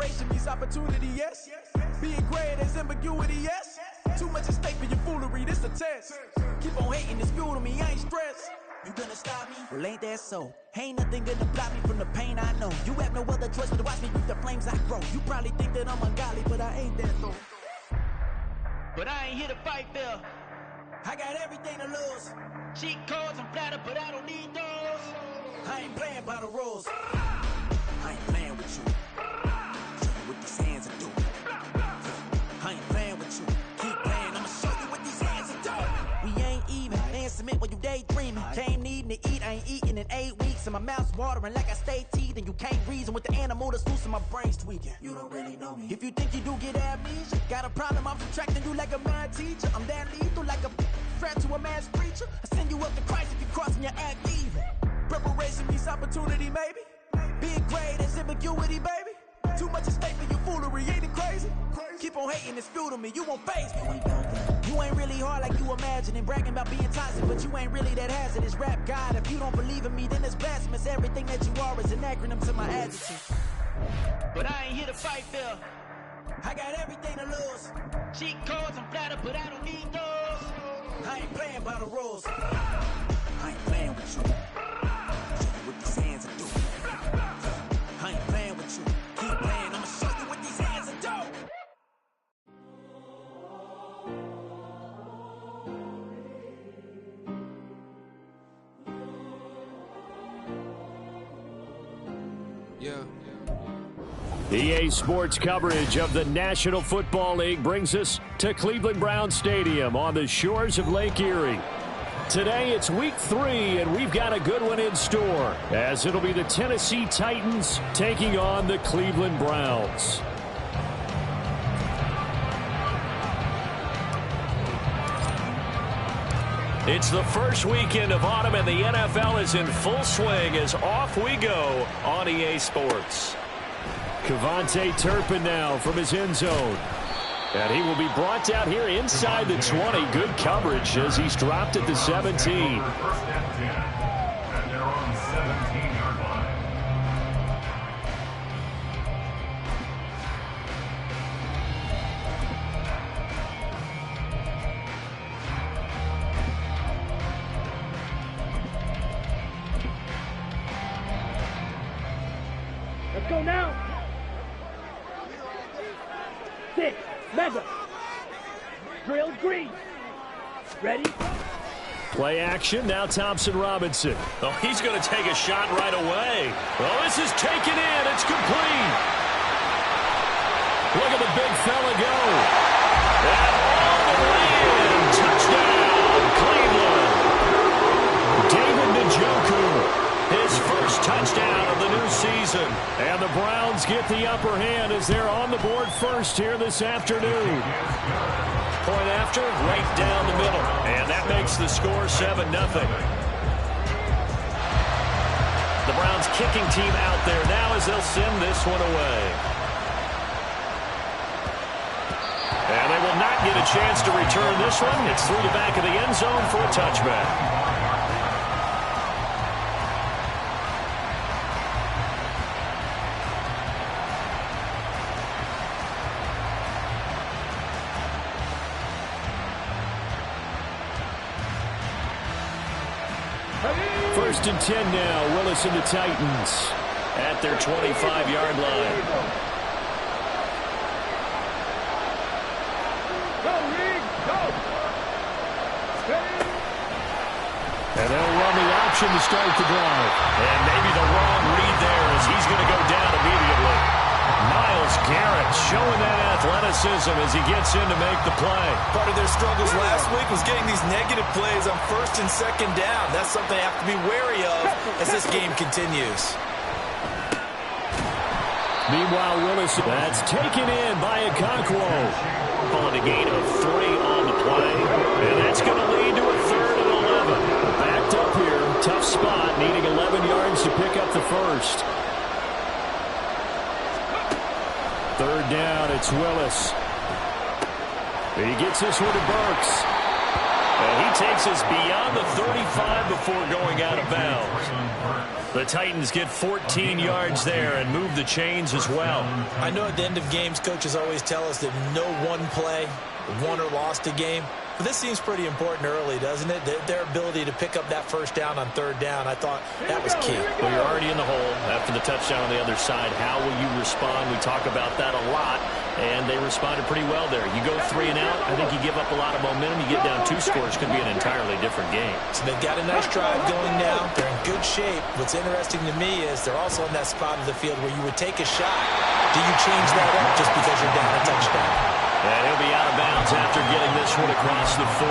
Preparation means opportunity, yes. Being great is ambiguity, yes. Too much at stake for your foolery, this a test. Keep on hating, it's fuel to me, I ain't stressed. You gonna stop me? Well, ain't that so? Ain't nothing gonna block me from the pain I know. You have no other choice but to watch me reap the flames I grow. You probably think that I'm ungodly, but I ain't that though. But I ain't here to fight fair. I got everything to lose. Cheat codes, I'm flattered, but I don't need those. I ain't playing by the rules. I ain't playing with you. Show you what these hands are doing. I ain't playing with you. Keep playing, I'ma show you what these hands are doing. We ain't even. Laying cement while you daydreaming. Came needing to eat, I ain't eating in 8 weeks. And my mouth's watering like I stay teeth. And you can't reason with the animal that's loose and my brain's tweaking. You don't really know me. If you think you do get amnesia, got a problem, I'm subtracting you like a mad teacher. I'm that lethal like a threat to a mass preacher. I send you up to Christ if you crossing your act evil. Preparation means opportunity, maybe. Being great is ambiguity, baby. Too much at stake for your foolery, ain't it crazy? Keep on hating, it's fuel to me, you won't face me. You ain't really hard like you imagine and bragging about being toxic, but you ain't really that hazardous. Rap God, if you don't believe in me, then it's blasphemous. Everything that you are is an acronym to my adjective. But I ain't here to fight fair. I got everything to lose. Cheat codes, I'm flattered, but I don't need those. I ain't playing by the rules. I ain't playing with you. Show you what these hands are doing. I ain't playing with you. Keep playing, I'ma show you what these hands are doing. Yeah. EA Sports coverage of the National Football League brings us to Cleveland Browns Stadium on the shores of Lake Erie. Today it's week 3, and we've got a good one in store, as it'll be the Tennessee Titans taking on the Cleveland Browns. It's the first weekend of autumn, and the NFL is in full swing as off we go on EA Sports. Kevontae Turpin now from his end zone. And he will be brought down here inside the 20. Good coverage as he's dropped at the 17. Let's go now. 6, Mega. Drill green. Ready? Play action, now Thompson Robinson. Oh, he's going to take a shot right away. Oh, this is taken in. It's complete. Look at the big fella go. And all the way in. Touchdown, Cleveland. David Njoku, his first touchdown of the new season. And the Browns get the upper hand as they're on the board first here this afternoon. Point after, right down the middle. And that makes the score 7-0. The Browns kicking team out there now as they'll send this one away. And they will not get a chance to return this one. It's through the back of the end zone for a touchback. First and 10 now. Willis and the Titans at their 25-yard line. Go, Reed, go! And they'll run the option to start the drive. And maybe the wrong read there as he's going to go down immediately. Myles Garrett showing that athleticism as he gets in to make the play. Part of their struggles last week was getting these negative plays on 1st and 2nd down. That's something they have to be wary of as this game continues. Meanwhile, Willis, that's taken in by Okonkwo. Calling a gain of 3 on the play. And that's going to lead to a 3rd and 11. Backed up here, tough spot, needing 11 yards to pick up the first. 3rd down, it's Willis. He gets this one to Burks. And he takes us beyond the 35 before going out of bounds. The Titans get 14 yards there and move the chains as well. I know at the end of games, coaches always tell us that no one play won or lost a game. But this seems pretty important early, doesn't it? Their ability to pick up that first down on third down, I thought that was key. Well, you're already in the hole after the touchdown on the other side. How will you respond? We talk about that a lot, and they responded pretty well there. You go 3 and out, I think you give up a lot of momentum. You get down 2 scores, could be an entirely different game. So they've got a nice drive going now. They're in good shape. What's interesting to me is they're also in that spot of the field where you would take a shot. Do you change that up just because you're down a touchdown? And he'll be out of bounds after getting this one across the 40.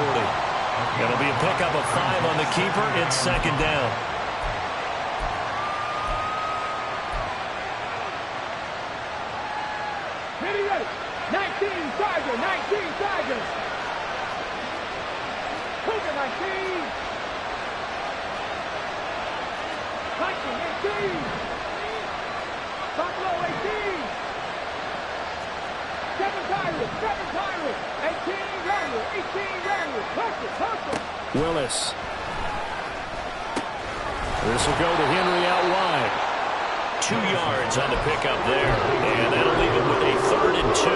It'll be a pickup of 5 on the keeper. It's second down. Ready. 19 Tiger. 19 Tiger. Cougar 19. Viking 18. Buffalo 18. 7 Tigers. 18 Wrangler. 18 Wrangler. Hustle. Willis. This will go to Henry out wide. 2 yards on the pickup there, and that'll leave it with a 3rd and 2.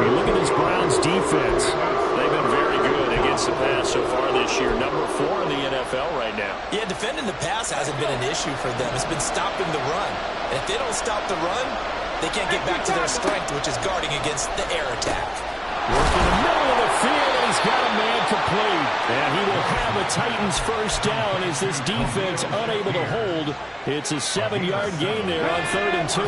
You look at this Browns defense. They've been very good against the pass so far this year. Number 4 in the NFL right now. Yeah, defending the pass hasn't been an issue for them. It's been stopping the run. And if they don't stop the run, they can't get back to their strength, which is guarding against the air attack. Working the middle of the field, and he's got a man complete. And he will have a Titans first down as this defense unable to hold. It's a 7-yard gain there on 3rd and 2.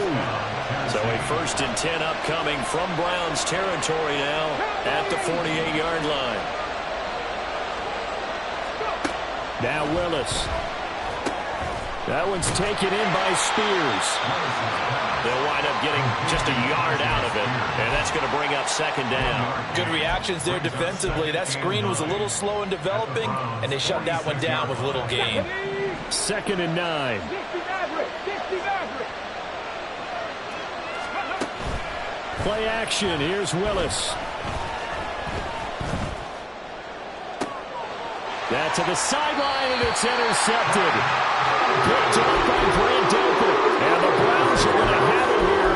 So a 1st and 10 upcoming from Browns territory now at the 48-yard line. Now Willis. That one's taken in by Spears. They'll wind up getting just a yard out of it, and that's going to bring up second down. Good reactions there defensively. That screen was a little slow in developing, and they shut that one down with little gain. 2nd and 9. Play action. Here's Willis. That to the sideline, and it's intercepted. Picked up by Grant Delpit. And the Browns are going to have it here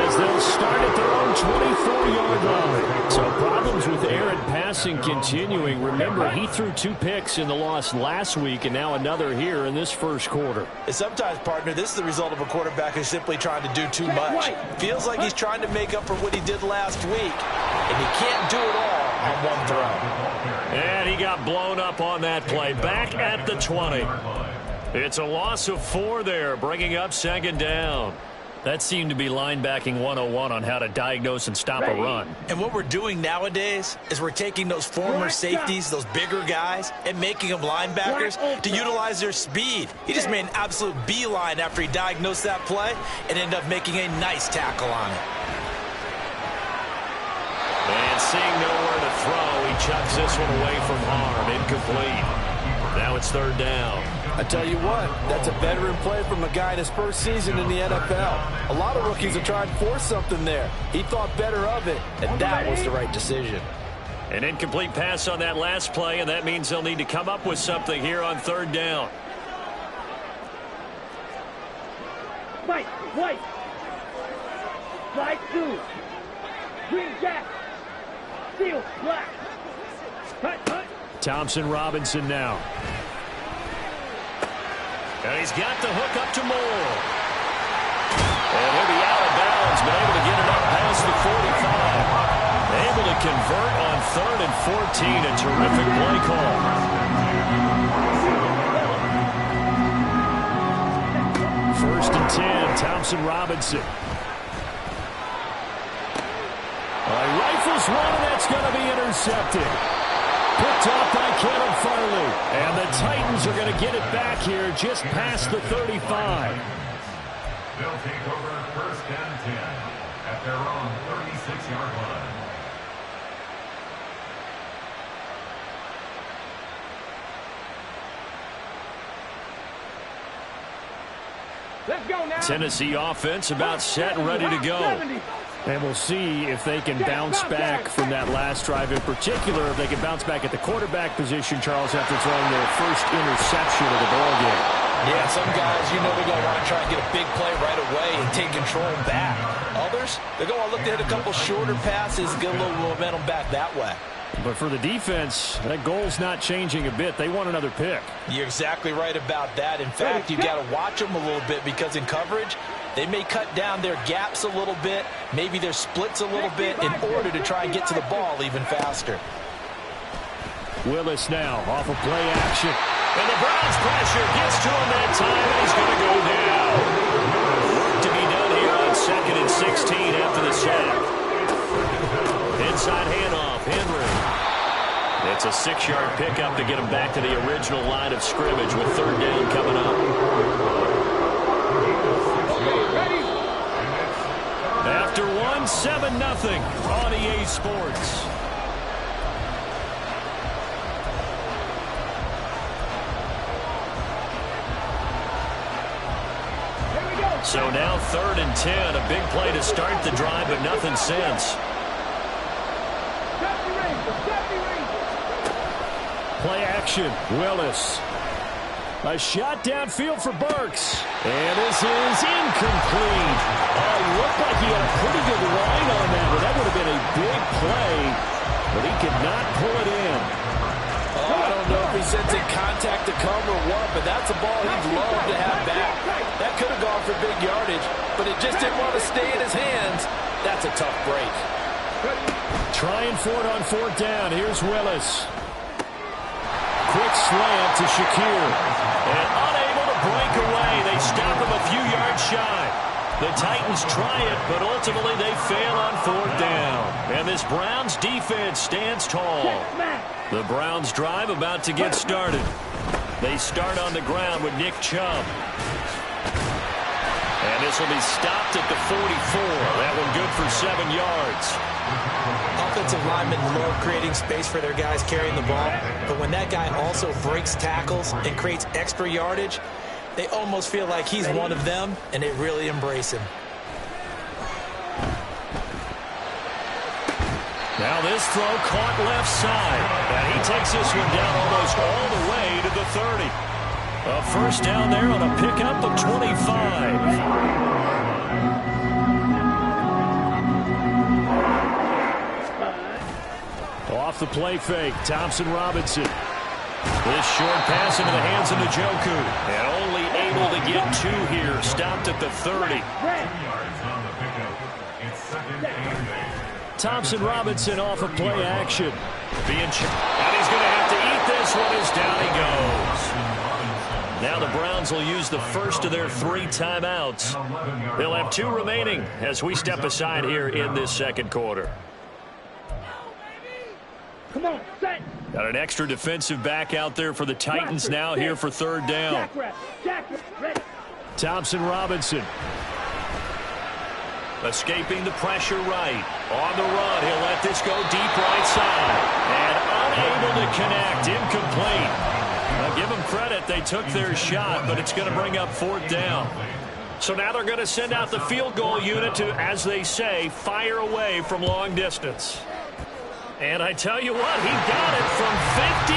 as they'll start at their own 24-yard line. So problems with Aaron passing continuing. Remember, he threw 2 picks in the loss last week, and now another here in this first quarter. And sometimes, partner, this is the result of a quarterback who's simply trying to do too much. Feels like he's trying to make up for what he did last week, and he can't do it all on one throw. And he got blown up on that play. Back at the 20. It's a loss of 4 there, bringing up second down. That seemed to be linebacking 101 on how to diagnose and stop a run. And what we're doing nowadays is we're taking those former safeties, those bigger guys, and making them linebackers to utilize their speed. He just made an absolute beeline after he diagnosed that play and ended up making a nice tackle on it. And seeing nowhere to throw, he chucks this one away from harm. Incomplete. Now it's 3rd down. I tell you what, that's a veteran play from a guy in his first season in the NFL. A lot of rookies are trying to force something there. He thought better of it, and that was the right decision. An incomplete pass on that last play, and that means they'll need to come up with something here on 3rd down. White. Slide 2. Green jack. Steel black. Cut. Thompson Robinson now. And he's got the hook up to Moore. And he'll be out of bounds, but able to get it up past the 45. Able to convert on 3rd and 14. A terrific play call. First and 10, Thompson Robinson. Rifles one, and that's going to be intercepted. Picked off by Kevin Farley. And the Titans are going to get it back here just past the 35. They'll take over 1st and 10 at their own 36-yard line. Let's go now. Tennessee offense about set and ready to go. 70. And we'll see if they can bounce back from that last drive in particular, if they can bounce back at the quarterback position, Charles, after throwing their first interception of the ball game. Yeah, some guys, they're going to want to try and get a big play right away and take control back. Others, they're going to look to hit a couple shorter passes, get a little momentum back that way. But for the defense, that goal's not changing a bit. They want another pick. You're exactly right about that. In fact, you've got to watch them a little bit because in coverage, they may cut down their gaps a little bit, maybe their splits a little bit in order to try and get to the ball even faster. Willis now off of play action. And the Browns pressure gets to him that time, and he's going to go down. Work to be done here on 2nd and 16 after the sack. Inside handoff, Henry. It's a 6-yard pickup to get him back to the original line of scrimmage with 3rd down coming up. After 1, 7-0 on EA Sports. So now 3rd and 10, a big play to start the drive, but nothing since. Play action, Willis. A shot downfield for Burks. And this is incomplete. Looked like he had a pretty good line on that, but that would have been a big play, but he could not pull it in. I don't know if he sensing contact to come or what, but that's a ball he'd love to have back. That could have gone for big yardage, but it just didn't want to stay in his hands. That's a tough break. Trying for it on 4th down. Here's Willis. Quick slant to Shakir. And unable to break away. They stop him a few yards shy. The Titans try it, but ultimately they fail on 4th down. And this Browns defense stands tall. The Browns drive about to get started. They start on the ground with Nick Chubb. And this will be stopped at the 44. That one good for 7 yards. Offensive linemen love creating space for their guys carrying the ball, but when that guy also breaks tackles and creates extra yardage, they almost feel like he's one of them, and they really embrace him. Now this throw caught left side, and he takes this one down almost all the way to the 30. A 1st down there on a pickup of 25. Off the play fake, Thompson Robinson. This short pass into the hands of Njoku. And only able to get 2 here. Stopped at the 30. Thompson Robinson off of play action. And he's going to have to eat this one as down he goes. Now the Browns will use the first of their 3 timeouts. They'll have 2 remaining as we step aside here in this 2nd quarter. Come on, set. Got an extra defensive back out there for the Titans now here for 3rd down. Thompson Robinson. Escaping the pressure right. On the run, he'll let this go deep right side. And unable to connect, incomplete. Now give them credit, they took their shot, but it's going to bring up 4th down. So now they're going to send out the field goal unit to, as they say, fire away from long distance. And I tell you what, he got it from 58.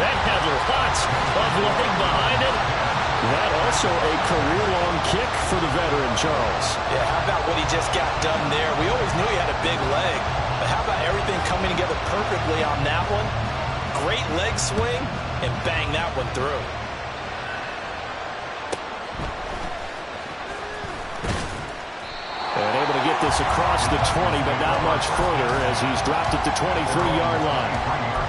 That had lots of leg behind it. That also a career-long kick for the veteran, Charles. Yeah, how about what he just got done there? We always knew he had a big leg, but how about everything coming together perfectly on that one? Great leg swing, and bang that one through. And able to get this across the 20, but not much further as he's dropped at the 23-yard line.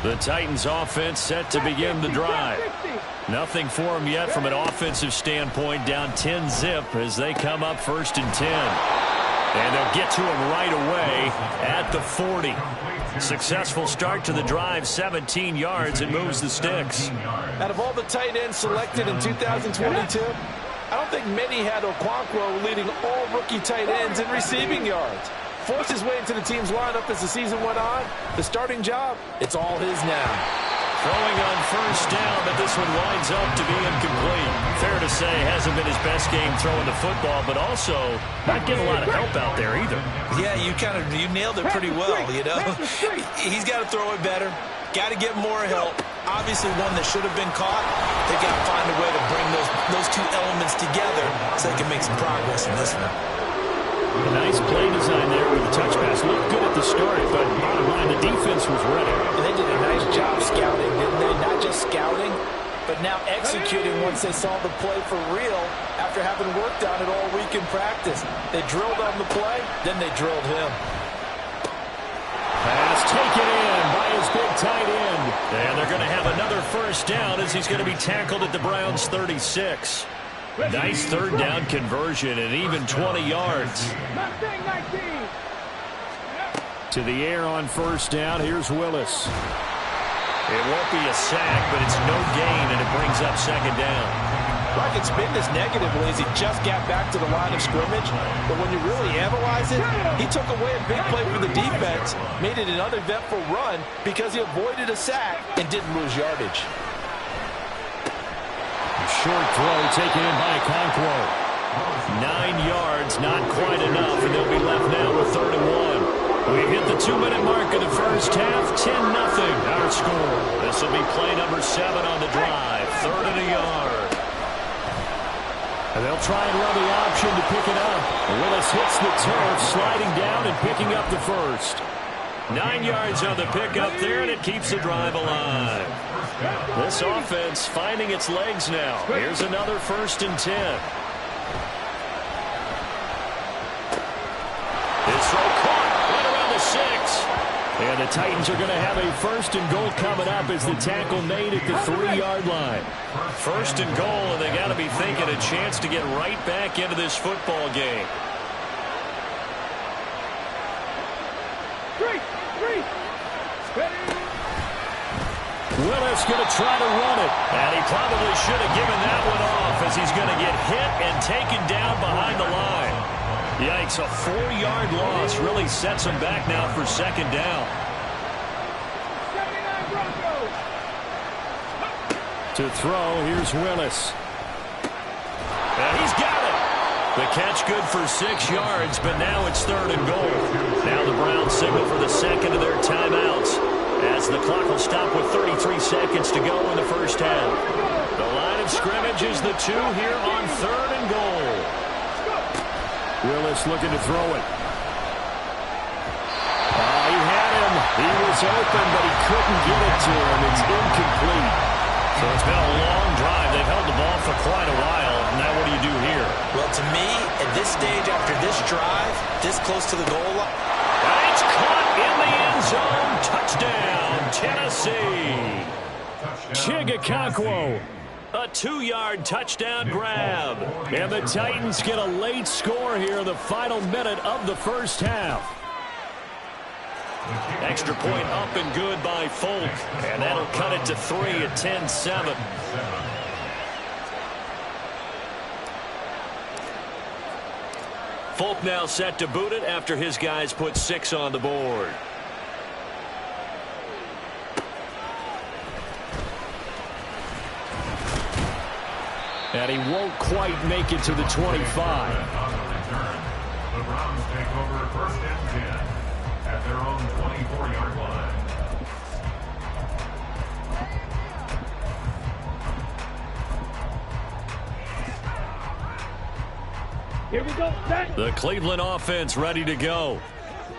The Titans offense set to begin the drive. Nothing for them yet from an offensive standpoint, down 10-zip as they come up 1st and 10. And they'll get to him right away at the 40. Successful start to the drive, 17 yards, and moves the sticks. Out of all the tight ends selected in 2022, I don't think many had Okonkwo leading all rookie tight ends in receiving yards. forced his way into the team's lineup as the season went on. The starting job, it's all his now. Throwing on first down, but this one winds up to be incomplete. Fair to say, hasn't been his best game throwing the football, but also not getting a lot of help out there either. Yeah, you nailed it pretty well, you know. He's got to throw it better. Got to get more help. Obviously one that should have been caught. They got to find a way to bring those two elements together so they can make some progress in this one. A nice play design there with the touch pass. Looked good at the start, but bottom line, the defense was ready. And they did a nice job scouting, didn't they? Not just scouting, but now executing once they saw the play for real after having worked on it all week in practice. They drilled on the play, then they drilled him. Pass taken in by his big tight end. And they're going to have another first down as he's going to be tackled at the Browns' 36. Nice third down conversion and even 20 yards. To the air on first down. Here's Willis. It won't be a sack, but it's no gain, and it brings up second down. Well, I can spin this negatively as he just got back to the line of scrimmage. But when you really analyze it, he took away a big play for the defense, made it an uneventful run because he avoided a sack and didn't lose yardage. Short throw taken in by Conquo. 9 yards, not quite enough, and they'll be left now with 3rd and 1. We hit the 2-minute mark of the first half, 10-0 our score. This will be play number 7 on the drive, 3rd and a yard. And they'll try and run the option to pick it up. Willis hits the turf, sliding down and picking up the first. 9 yards on the pickup there, and it keeps the drive alive. This offense finding its legs now. Here's another 1st and 10. This throw caught right around the 6. And the Titans are going to have a 1st and goal coming up as the tackle made at the 3-yard line. 1st and goal, and they got to be thinking a chance to get right back into this football game. Willis going to try to run it. And he probably should have given that one off as he's going to get hit and taken down behind the line. Yikes, a 4-yard loss really sets him back now for 2nd down. To throw, here's Willis. And he's got it. The catch good for 6 yards, but now it's 3rd and goal. Now the Browns signal for the second of their timeouts, as the clock will stop with 33 seconds to go in the first half. The line of scrimmage is the 2 here on 3rd and goal. Willis looking to throw it. He had him. He was open, but he couldn't get it to him. It's incomplete. So it's been a long drive. They've held the ball for quite a while. Now what do you do here? Well, to me, at this stage, after this drive, this close to the goal line. And it's caught in the end zone. Touchdown, Tennessee. Chigaconquo. A 2-yard touchdown grab. And the Titans get a late score here in the final minute of the first half. Extra point up and good by Folk. And that'll cut it to 3 at 10-7. Folk now set to boot it after his guys put 6 on the board. And he won't quite make it to the 25. The Browns take over 1st and 10 at their own 24-yard line. Here we go. The Cleveland offense ready to go.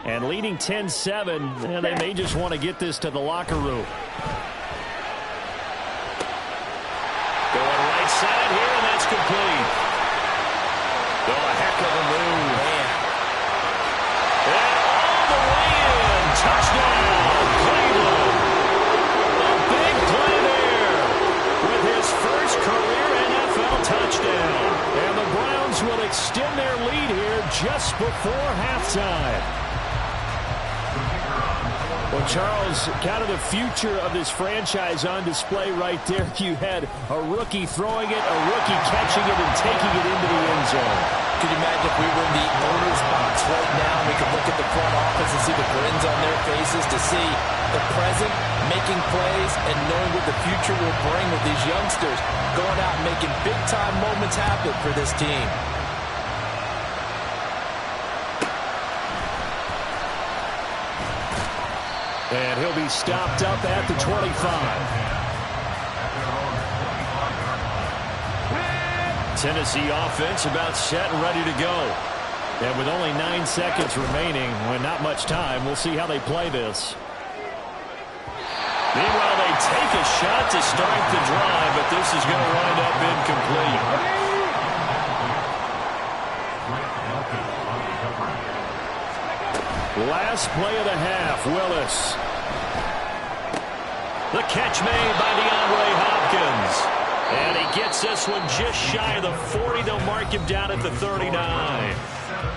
And leading 10-7, and they may just want to get this to the locker room. Going right side here, and that's complete. Oh, a heck of a move. Man. And all the way in. Touchdown, Cleveland. A big play there with his first career NFL touchdown. And the Browns will extend their lead here just before halftime. Well, Charles, kind of the future of this franchise on display right there. You had a rookie throwing it, a rookie catching it, and taking it into the end zone. Could you imagine if we were in the owner's box right now, we could look at the front office and see the grins on their faces, to see the present making plays and knowing what the future will bring with these youngsters going out and making big-time moments happen for this team. And he'll be stopped up at the 25. Tennessee offense about set and ready to go. And with only 9 seconds remaining, when not much time, we'll see how they play this. Meanwhile, they take a shot to start the drive, but this is going to wind up incomplete. Last play of the half, Willis. The catch made by DeAndre Hopkins. And he gets this one just shy of the 40. They'll mark him down at the 39.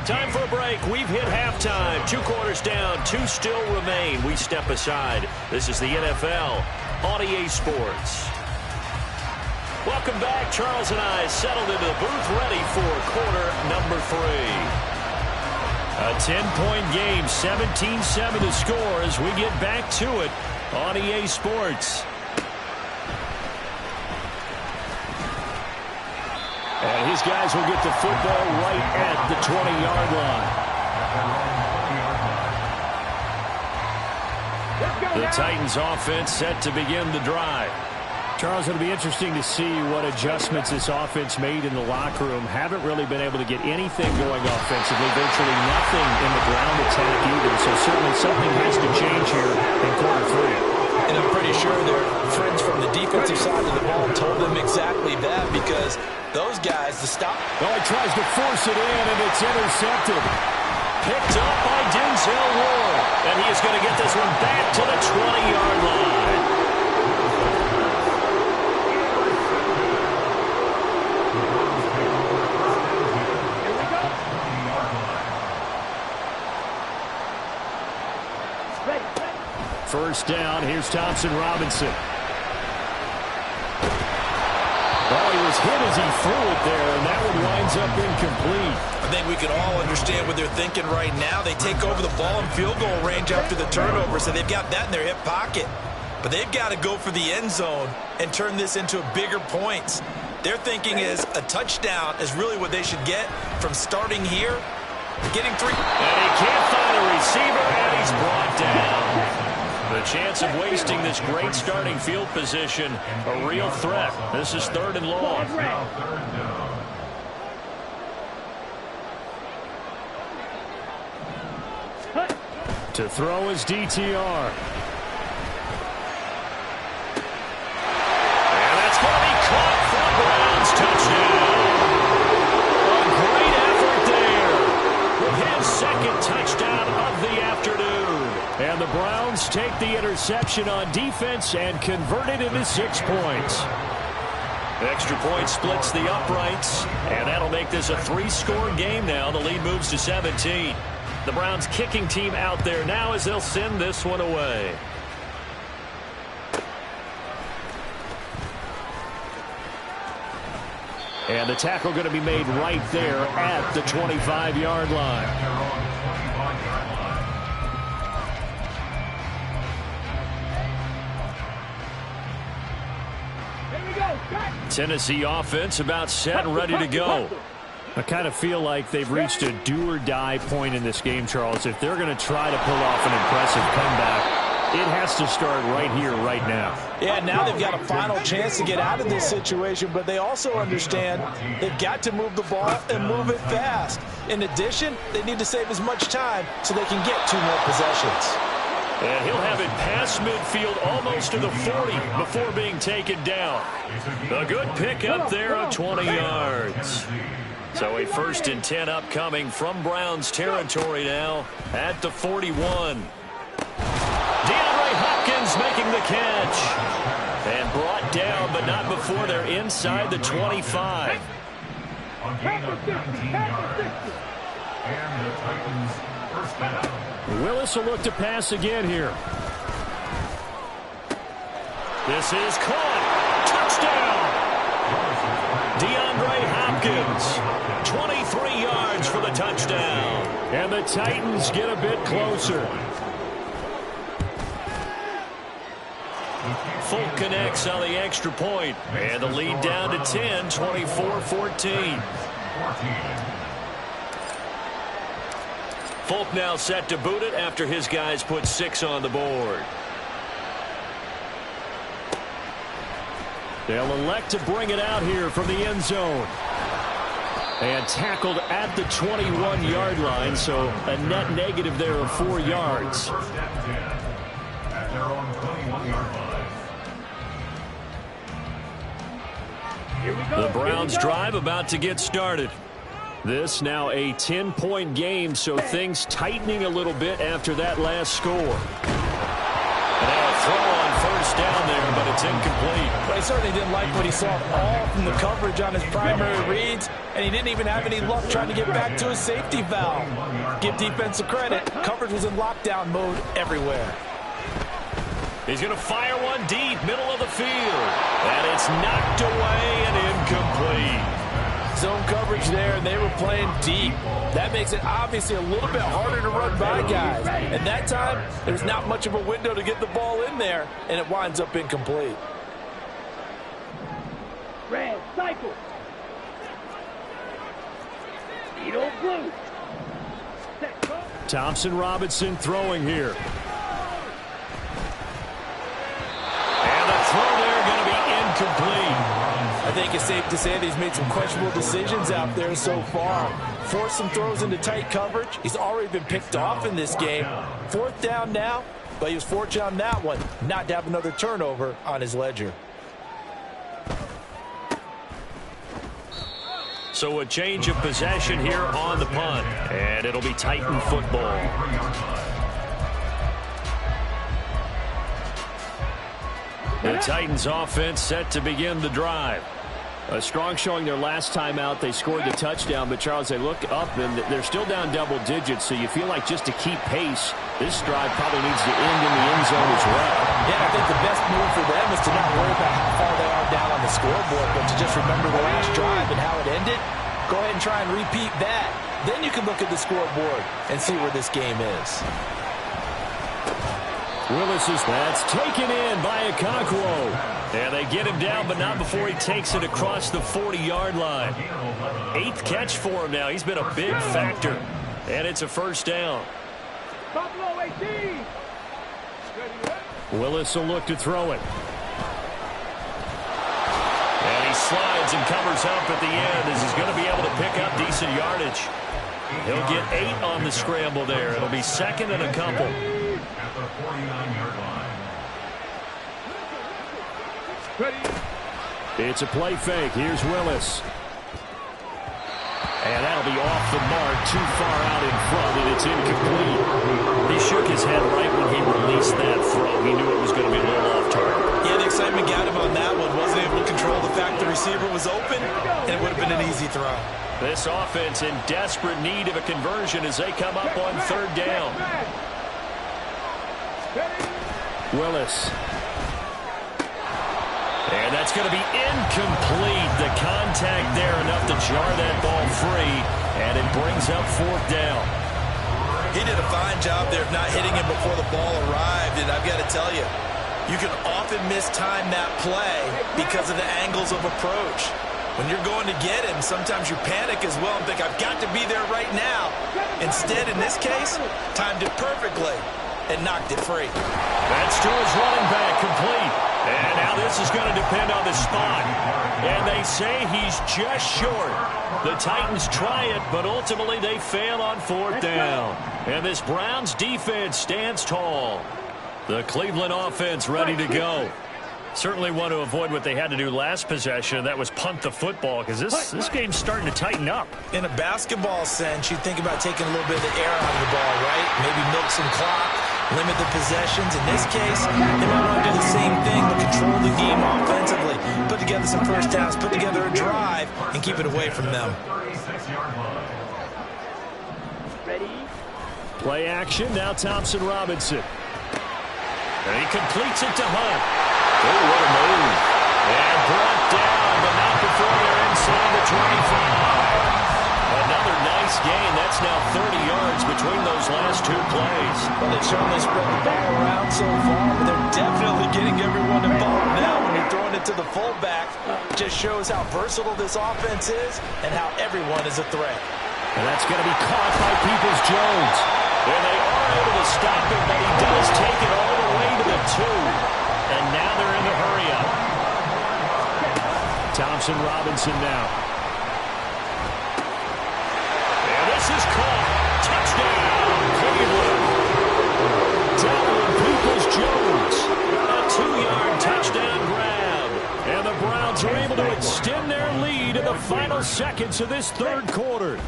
Time for a break. We've hit halftime. 2 quarters down. 2 still remain. We step aside. This is the NFL on EA Sports. Welcome back. Charles and I settled into the booth ready for quarter number 3. A 10-point game. 17-7 the score as we get back to it on EA Sports. And his guys will get the football right at the 20-yard line. The Titans offense set to begin the drive. Charles, it'll be interesting to see what adjustments this offense made in the locker room. Haven't really been able to get anything going offensively. Virtually nothing in the ground attack either. So certainly something has to change here in quarter 3. And I'm pretty sure their friends from the defensive side of the ball told them exactly that, because those guys, the stop. Well, he tries to force it in, and it's intercepted. Picked up by Denzel Ward. And he is going to get this one back to the 20-yard line. First down, here's Thompson Robinson. Oh, he was hit as he threw it there, and that one winds up incomplete. I think we can all understand what they're thinking right now. They take over the ball in field goal range after the turnover, so they've got that in their hip pocket. But they've got to go for the end zone and turn this into bigger points. Their thinking is a touchdown is really what they should get from starting here, getting 3. And he can't find a receiver, and he's brought down. The chance of wasting this great starting field position, a real threat. This is 3rd and long. To throw is DTR. And that's going to be caught for the Browns. Touchdown. A great effort there. With his 2nd touchdown of the afternoon. And the Browns take the interception on defense and convert it into 6 points. Extra point splits the uprights, and that'll make this a 3-score game now. The lead moves to 17. The Browns kicking team out there now as they'll send this one away. And the tackle going to be made right there at the 25-yard line. Tennessee offense about set and ready to go. I kind of feel like they've reached a do-or-die point in this game, Charles. If they're going to try to pull off an impressive comeback, it has to start right here, right now. Yeah, now they've got a final chance to get out of this situation, but they also understand they've got to move the ball and move it fast. In addition, they need to save as much time so they can get 2 more possessions. And he'll have it past midfield almost to the 40 before being taken down. A good pickup there of 20 yards. So a 1st and 10 upcoming from Browns territory now at the 41. DeAndre Hopkins making the catch. And brought down, but not before they're inside the 25. On gain of 19 yards. And the Titans first down. Willis will look to pass again here. This is caught. Touchdown. DeAndre Hopkins Hopkins. 23 yards for the touchdown. And the Titans get a bit closer. Folk connects on the extra point. And the lead down to 10, 24-14. Folk now set to boot it after his guys put 6 on the board. They'll elect to bring it out here from the end zone. And tackled at the 21-yard line, so a net negative there of 4 yards. First down 10 at their own 21-yard line. The Browns drive about to get started. This now a 10-point game, so things tightening a little bit after that last score. And now a throw on first down there, but it's incomplete. But he certainly didn't like what he saw all from the coverage on his primary reads, and he didn't even have any luck trying to get back to his safety valve. Give defensive credit. Coverage was in lockdown mode everywhere. He's going to fire one deep, middle of the field. And it's knocked away and incomplete. Zone coverage there, and they were playing deep. That makes it obviously a little bit harder to run by guys. And that time, there's not much of a window to get the ball in there, and it winds up incomplete. Red, cycle. Eagle blue. Set, go. Thompson Robinson throwing here. And the throw there going to be incomplete. I think it's safe to say that he's made some questionable decisions out there so far. Forced some throws into tight coverage. He's already been picked off in this game. 4th down now, but he was fortunate on that one not to have another turnover on his ledger. So a change of possession here on the punt. And it'll be Titan football. The Titans offense set to begin the drive. A strong showing their last time out. They scored the touchdown, but Charles, they look up and they're still down double digits, so you feel like just to keep pace, this drive probably needs to end in the end zone as well. Yeah, I think the best move for them is to not worry about how far they are down on the scoreboard, but to just remember the last drive and how it ended. Go ahead and try and repeat that. Then you can look at the scoreboard and see where this game is. Willis is that's taken in by Okonkwo. And they get him down, but not before he takes it across the 40-yard line. 8th catch for him now. He's been a big factor. And it's a first down. Buffalo 18. Willis will look to throw it. And he slides and covers up at the end as he's going to be able to pick up decent yardage. He'll get 8 on the scramble there. It'll be 2nd and a couple. At the 49-yard line. It's a play fake. Here's Willis. And that'll be off the mark, too far out in front, and it's incomplete. He shook his head right when he released that throw. He knew it was going to be a little off target. Yeah, the excitement got him on that one. Wasn't able to control the fact the receiver was open, and it would have been an easy throw. This offense in desperate need of a conversion as they come up on 3rd down. Willis. And that's going to be incomplete. The contact there enough to jar that ball free, and it brings up 4th down. He did a fine job there of not hitting him before the ball arrived, and I've got to tell you, you can often mistime that play because of the angles of approach. When you're going to get him, sometimes you panic as well and think, I've got to be there right now. Instead, in this case, timed it perfectly and knocked it free. That's to his running back, complete. And now this is going to depend on the spot. And they say he's just short. The Titans try it, but ultimately they fail on 4th down. And this Browns defense stands tall. The Cleveland offense ready to go. Certainly want to avoid what they had to do last possession. That was punt the football, because this game's starting to tighten up. In a basketball sense, you think about taking a little bit of the air out of the ball, right? Maybe milk some clock, limit the possessions. In this case, they might want to do the same thing, but control the game offensively. Put together some first downs, put together a drive, and keep it away from them. 36-yard line. Ready? Play action. Now Thompson Robinson. And he completes it to Hunt. Oh, what a move. And brought down, but not before they're inside the 25. nice gain. That's now 30 yards between those last two plays. Well, they've certainly spread the ball around so far, but they're definitely getting everyone involved now when they're throwing it to the fullback. Just shows how versatile this offense is and how everyone is a threat. And that's going to be caught by Peoples-Jones. And they are able to stop it, but he does take it all the way to the 2. And now they're in the hurry-up. Thompson Robinson now. And this is caught. Touchdown, Cleveland. Dalvin Peoples-Jones. A 2-yard touchdown grab. And the Browns are able to extend their lead in the final seconds of this third quarter.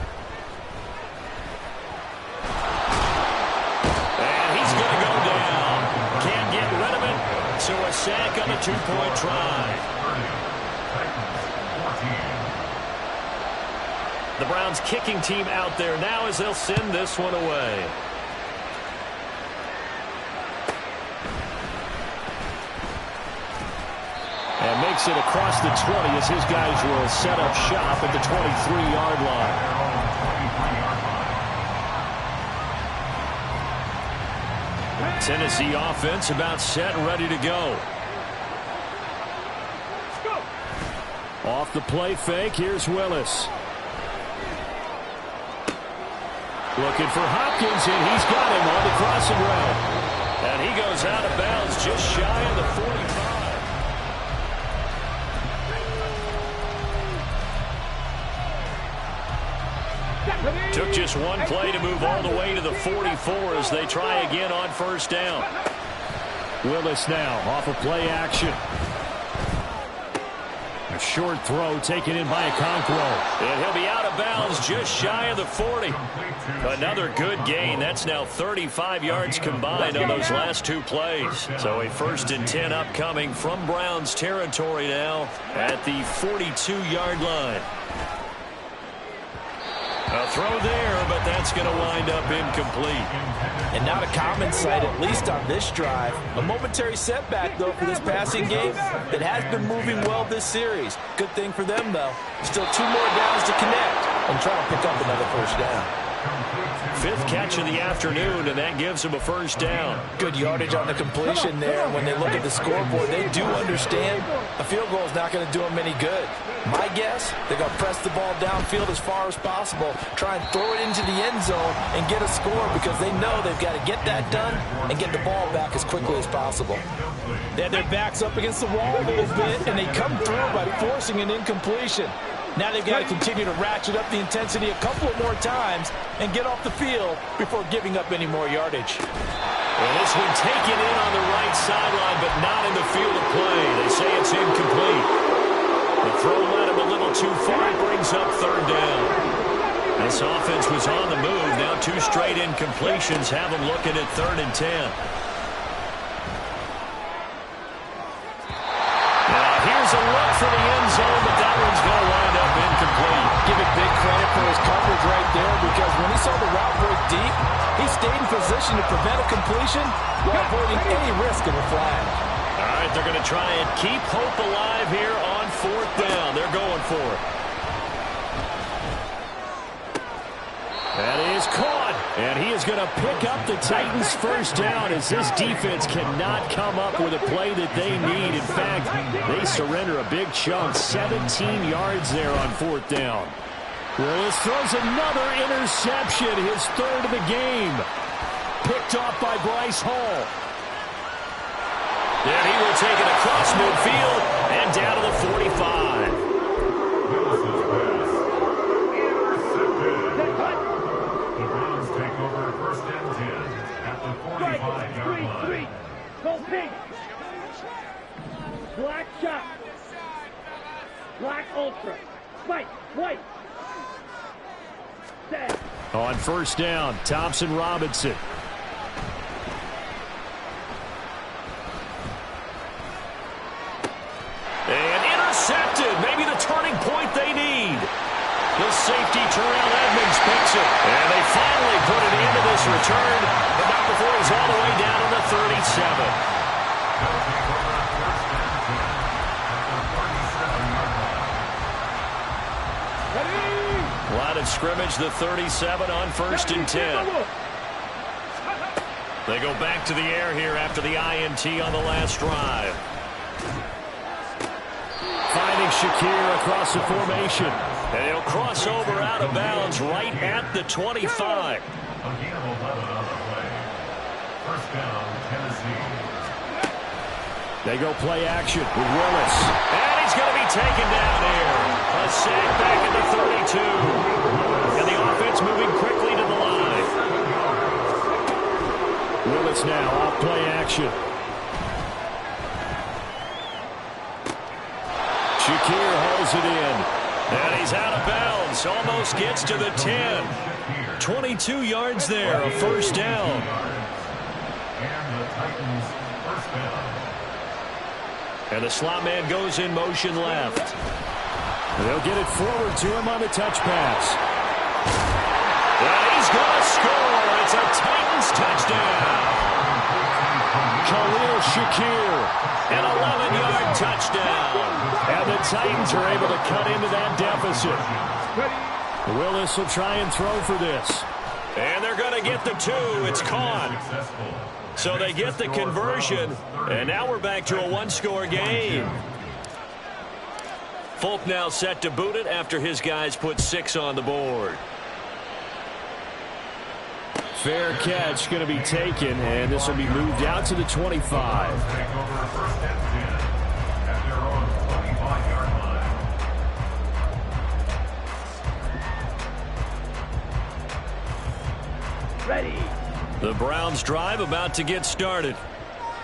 And he's going to go down. Can't get rid of it. So a sack on the 2-point try. The Browns kicking team out there now as they'll send this one away. And makes it across the 20 as his guys will set up shop at the 23-yard line. Tennessee offense about set and ready to go. Off the play fake, here's Willis. Looking for Hopkins, and he's got him on the crossing route. And he goes out of bounds just shy of the 45. Took just one play to move all the way to the 44 as they try again on first down. Willis now off of play action. A short throw taken in by Okonkwo. And he'll be out of bounds just shy of the 40. Another good gain. That's now 35 yards combined on those last two plays. So a 1st and 10 upcoming from Browns territory now at the 42-yard line. A throw there, but that's going to wind up incomplete. And not a common sight, at least on this drive. A momentary setback, though, for this passing game that has been moving well this series. Good thing for them, though. Still 2 more downs to connect and try to pick up another first down. 5th catch of the afternoon, and that gives him a first down. Good yardage on the completion there. When they look at the scoreboard, they do understand a field goal is not going to do them any good. My guess, they're going to press the ball downfield as far as possible, try and throw it into the end zone and get a score because they know they've got to get that done and get the ball back as quickly as possible. They had their backs up against the wall a little bit, and they come through by forcing an incompletion. Now they've got to continue to ratchet up the intensity a couple of more times and get off the field before giving up any more yardage. Well, this one taken in on the right sideline, but not in the field of play. They say it's incomplete. The throw led him a little too far. Brings up 3rd down. This offense was on the move. Now 2 straight incompletions have them looking at 3rd and 10. Here's a look for the end zone, but that one's going to wind up incomplete. Give it big credit for his coverage right there because when he saw the route break deep, he stayed in position to prevent a completion while avoiding any risk of a flag. All right, they're going to try and keep hope alive here on 4th down. They're going for it. That is caught, and he is going to pick up the Titans' first down as this defense cannot come up with a play that they need. In fact, they surrender a big chunk, 17 yards there on 4th down. Willis throws another interception, his 3rd of the game. Picked off by Bryce Hall. And he will take it across midfield and down to the 45. Go pink. Black shot. Black ultra. White. Set. On 1st down, Thompson Robinson. And intercepted. Maybe the turning point they need. The safety, Terrell Edmonds, picks it. And they finally put it into this return, but not before he's all the way down to the 37. A lot of of scrimmage, the 37 on 1st and 10. They go back to the air here after the INT on the last drive. Finding Shakir across the formation. And he'll cross over out of bounds right at the 25. A gain of 11 on the play. First down, Tennessee. They go play action with Willis. And he's going to be taken down here. A sack back at the 32. And the offense moving quickly to the line. Willis now off play action. Shakir holds it in. And he's out of bounds. Almost gets to the 10. 22 yards there. A first down. And the Titans first down. And the slot man goes in motion left. They'll get it forward to him on the touch pass. And he's going to score. It's a Titans touchdown. Khalil Shakir. An 11-yard touchdown. And the Titans are able to cut into that deficit. Willis will try and throw for this. And they're going to get the 2. It's caught. So they get the conversion. And now we're back to a one-score game. Folk now set to boot it after his guys put 6 on the board. Fair catch going to be taken, and this will be moved out to the 25. Take over first and 10 at their own 25-yard line. Ready. The Browns drive about to get started.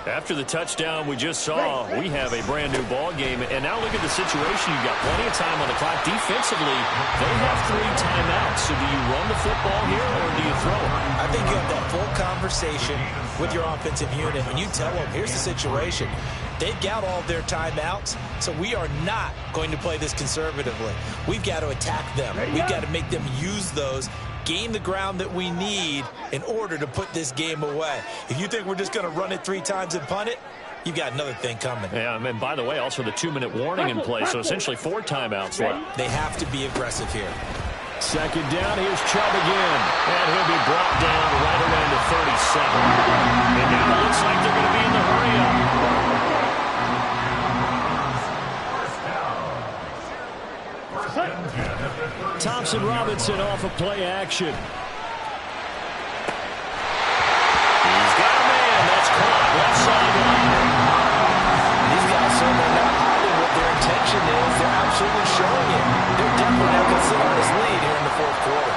After the touchdown we just saw, we have a brand new ball game. And now look at the situation. You've got plenty of time on the clock. Defensively, they have 3 timeouts. So do you run the football here or do you throw it? I think you have that full conversation with your offensive unit. When you tell them, here's the situation. They've got all of their timeouts, so we are not going to play this conservatively. We've got to attack them. We've got to make them use those, gain the ground that we need in order to put this game away. If you think we're just going to run it 3 times and punt it, you've got another thing coming. Yeah, and by the way, also the 2-minute warning in place, so essentially 4 timeouts left. They have to be aggressive here. Second down, here's Chubb again. And he'll be brought down right around the 37. And now it looks like they're going to be in the hurry-up. Thompson Robinson off of play action. He's got a man. That's caught left sideline. These guys certainly not hiding what their intention is. They're absolutely showing it. They're definitely not going to sit on this lead here in the 4th quarter.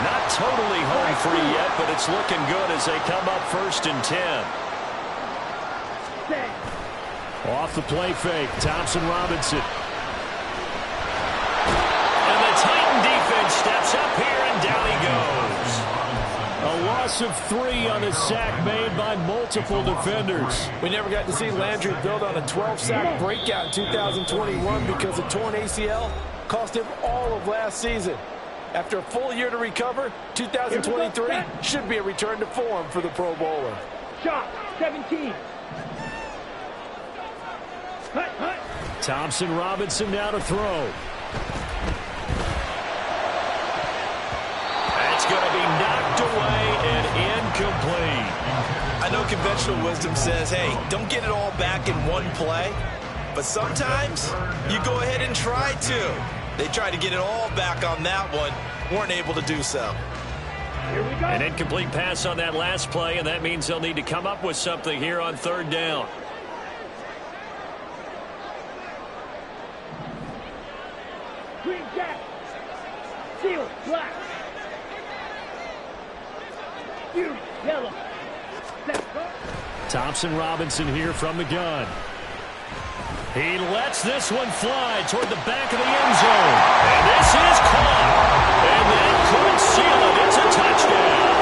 Not totally home free yet, but it's looking good as they come up 1st and 10. Off the play fake, Thompson Robinson. And the Titan defense steps up here, and down he goes. A loss of 3 on the sack made by multiple defenders. We never got to see Landry build on a 12-sack breakout in 2021 because a torn ACL cost him all of last season. After a full year to recover, 2023 should be a return to form for the Pro Bowler. Shot, 17. Hut, hut. Thompson Robinson now to throw. That's going to be knocked away and incomplete. I know conventional wisdom says, hey, don't get it all back in one play. But sometimes you go ahead and try to. They tried to get it all back on that one. Weren't able to do so. Here we go. An incomplete pass on that last play, and that means they'll need to come up with something here on 3rd down. Green jack. Steel, black. Fury, yellow. Let's go. Thompson Robinson here from the gun. He lets this one fly toward the back of the end zone. And this is caught. And that could seal it. It's a touchdown.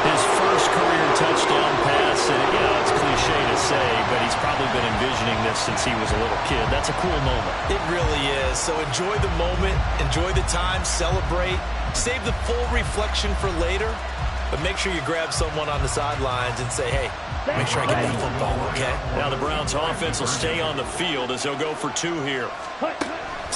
His first career touchdown pass. And, you know, it's cliche to say, but he's probably been envisioning this since he was a little kid. That's a cool moment. It really is. So enjoy the moment. Enjoy the time. Celebrate. Save the full reflection for later. But make sure you grab someone on the sidelines and say, hey, make sure I get that football, okay? Now the Browns offense will stay on the field as they'll go for 2 here.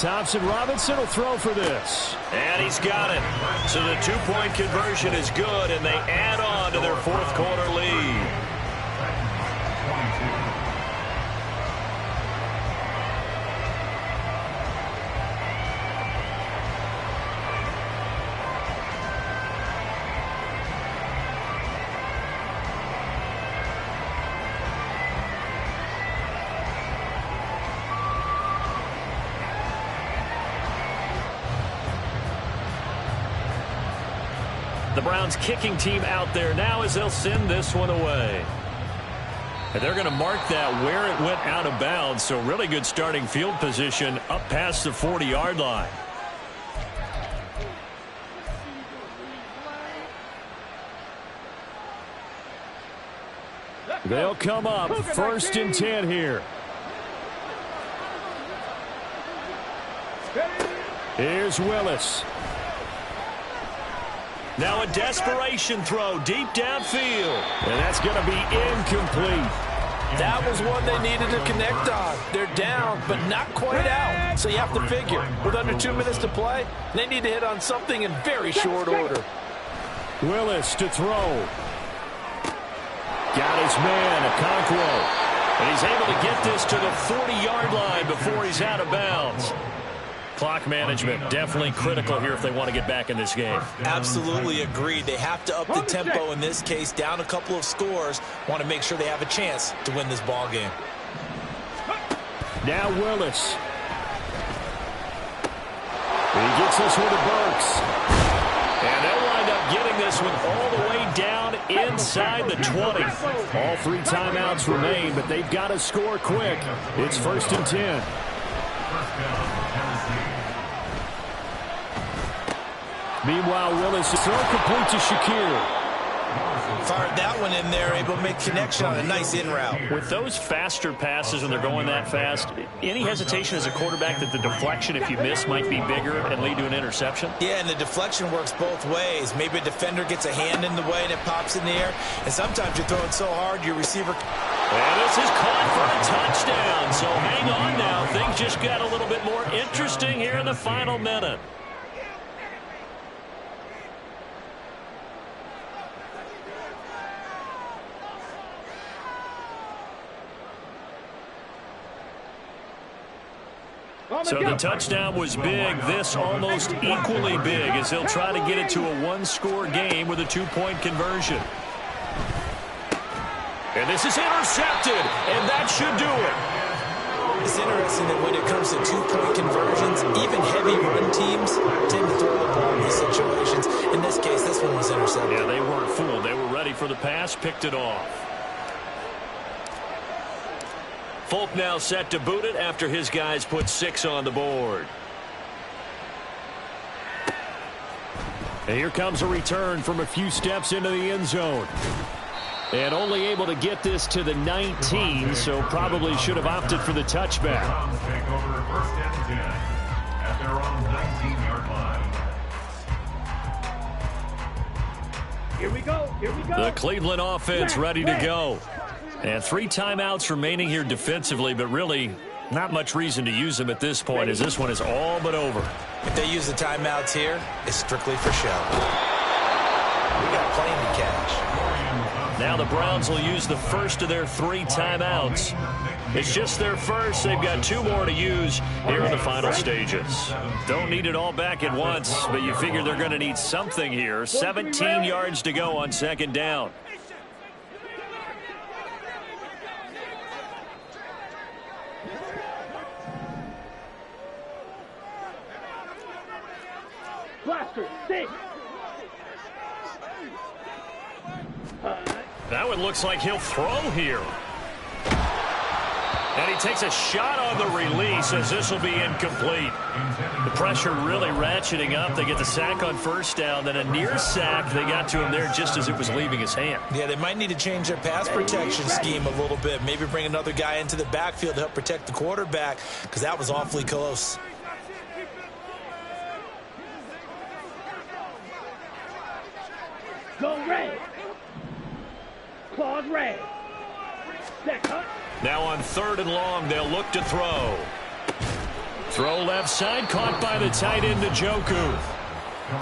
Thompson Robinson will throw for this. And he's got it. So the two-point conversion is good, and they add on to their fourth quarter lead. The Browns kicking team out there now as they'll send this one away. And they're going to mark that where it went out of bounds, so really good starting field position up past the 40-yard line. They'll come up 1st and 10 here. Here's Willis. Now a desperation throw deep downfield. And that's going to be incomplete. That was one they needed to connect on. They're down, but not quite out. So you have to figure, with under 2 minutes to play, they need to hit on something in very short order. Willis to throw. Got his man, Okonkwo. And he's able to get this to the 40-yard line before he's out of bounds. Clock management definitely critical here if they want to get back in this game. Absolutely agreed. They have to up the tempo in this case, down a couple of scores. Want to make sure they have a chance to win this ball game. Now Willis. He gets this one to Burks. And they'll wind up getting this one all the way down inside the 20. All 3 timeouts remain, but they've got to score quick. It's 1st and 10. Meanwhile, Willis is throw complete to Shakir. Fired that one in there, able to make connection on a nice in route. With those faster passes when they're going that fast, any hesitation as a quarterback that the deflection, if you miss, might be bigger and lead to an interception? Yeah, and the deflection works both ways. Maybe a defender gets a hand in the way and it pops in the air, and sometimes you're throwing so hard your receiver... And this is caught for a touchdown, so hang on now. Things just got a little bit more interesting here in the final minute. So the touchdown was big. This almost equally big as they'll try to get it to a 1-score game with a 2-point conversion. And this is intercepted, and that should do it. It's interesting that when it comes to 2-point conversions, even heavy run teams tend to throw the ball in these situations. In this case, this one was intercepted. Yeah, they weren't fooled. They were ready for the pass, picked it off. Folk now set to boot it after his guys put 6 on the board. And here comes a return from a few steps into the end zone. And only able to get this to the 19, so probably should have opted for the touchback. Take over 1st and 10 at their own 19-yard line. Here we go. Here we go. The Cleveland offense ready to go. And 3 timeouts remaining here defensively, but really not much reason to use them at this point as this one is all but over. If they use the timeouts here, it's strictly for show. We got plenty to catch. Now the Browns will use the first of their 3 timeouts. It's just their first. They've got 2 more to use here in the final stages. Don't need it all back at once, but you figure they're going to need something here. 17 yards to go on 2nd down. Blaster, stay. That one looks like he'll throw here. And he takes a shot on the release as this will be incomplete. The pressure really ratcheting up. They get the sack on 1st down, then a near sack. They got to him there just as it was leaving his hand. Yeah, they might need to change their pass protection scheme a little bit. Maybe bring another guy into the backfield to help protect the quarterback, because that was awfully close. Go red. Claws red. Set cut. Now on 3rd and long, they'll look to throw. Throw left side, caught by the tight end, Njoku.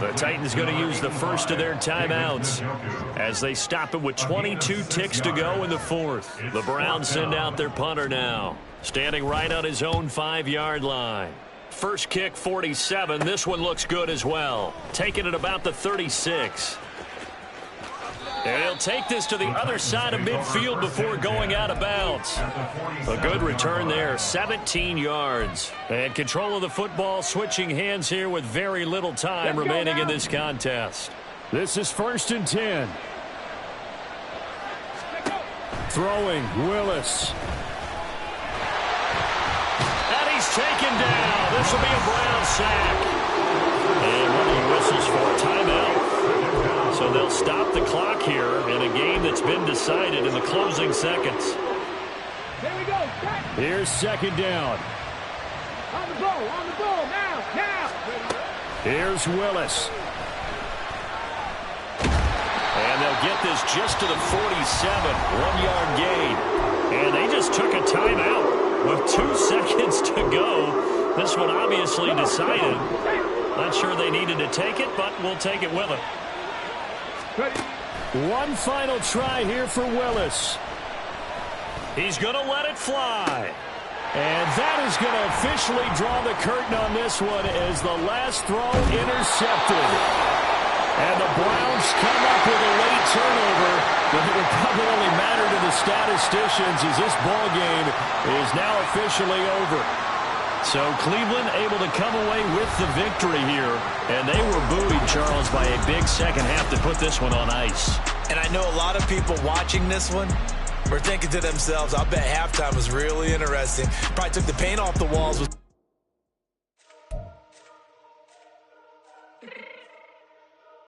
The Titans going to use the first of their timeouts as they stop it with 22 ticks to go in the fourth. The Browns send out their punter now, standing right on his own 5-yard line. First kick, 47. This one looks good as well. Taking it about the 36. And he'll take this to the other side of midfield before going out of bounds. A good return there, 17 yards. And control of the football, switching hands here with very little time remaining in this contest. This is 1st and 10. Throwing, Willis. And he's taken down. This will be a Brown sack. And what he whistles for timeout. So they'll stop the clock here in a game that's been decided in the closing seconds. Here we go. Here's 2nd down. On the ball, now. Here's Willis. And they'll get this just to the 47, 1-yard gain. And they just took a timeout with 2 seconds to go. This one obviously decided. Not sure they needed to take it, but we'll take it with them. One final try here for Willis. He's going to let it fly. And that is going to officially draw the curtain on this one as the last throw intercepted. And the Browns come up with a late turnover, but it will probably only matter to the statisticians as this ball game is now officially over. So Cleveland able to come away with the victory here. And they were buoyed, Charles, by a big second half to put this one on ice. And I know a lot of people watching this one were thinking to themselves, I bet halftime was really interesting. Probably took the paint off the walls.